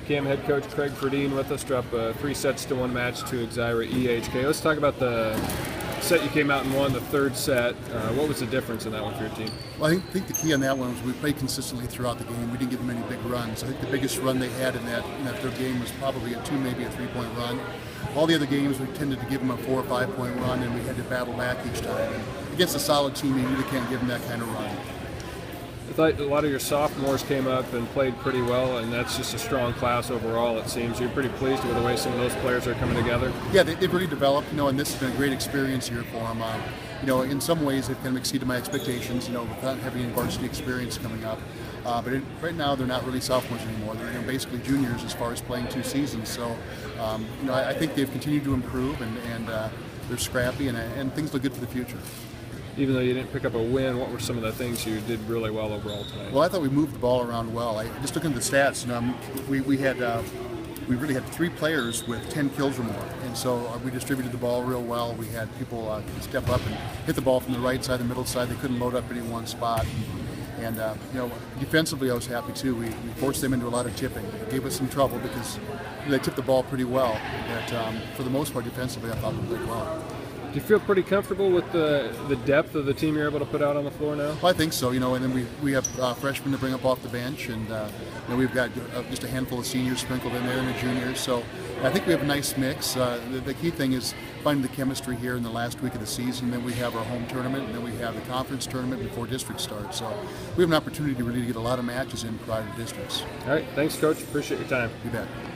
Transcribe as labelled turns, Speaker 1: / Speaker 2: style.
Speaker 1: Cam head coach Craig Fredin with us, drop a 3-1 match to Exira EHK. Let's talk about the set you came out and won, the third set. What was the difference in that one for your team?
Speaker 2: Well, I think the key on that one was we played consistently throughout the game. We didn't give them any big runs. I think the biggest run they had in that third game was probably a 2, maybe a 3-point run. All the other games, we tended to give them a 4 or 5-point run, and we had to battle back each time. And against a solid team, you really can't give them that kind of run.
Speaker 1: I thought a lot of your sophomores came up and played pretty well, and that's just a strong class overall, it seems. You're pretty pleased with the way some of those players are coming together?
Speaker 2: Yeah, they've really developed, and this has been a great experience here for them. In some ways, they've kind of exceeded my expectations, without having any varsity experience coming up. But right now, they're not really sophomores anymore. They're basically juniors as far as playing 2 seasons. So, I think they've continued to improve, and they're scrappy, and things look good for the future.
Speaker 1: Even though you didn't pick up a win, what were some of the things you did really well overall tonight?
Speaker 2: Well, I thought we moved the ball around well. Just looking at the stats, we really had 3 players with 10 kills or more, and so we distributed the ball real well. We had people step up and hit the ball from the right side, the middle side. They couldn't load up any one spot. And defensively, I was happy too. We forced them into a lot of tipping. It gave us some trouble because they tipped the ball pretty well. But for the most part, defensively, I thought we played well.
Speaker 1: Do you feel pretty comfortable with the depth of the team you're able to put out on the floor now?
Speaker 2: Well, I think so. And then we have freshmen to bring up off the bench, and we've got just a handful of seniors sprinkled in there and the juniors. So I think we have a nice mix. The key thing is finding the chemistry here in the last week of the season. Then we have our home tournament, and then we have the conference tournament before district starts. So we have an opportunity to really get a lot of matches in prior to districts.
Speaker 1: All right, thanks, Coach. Appreciate your time.
Speaker 2: You bet.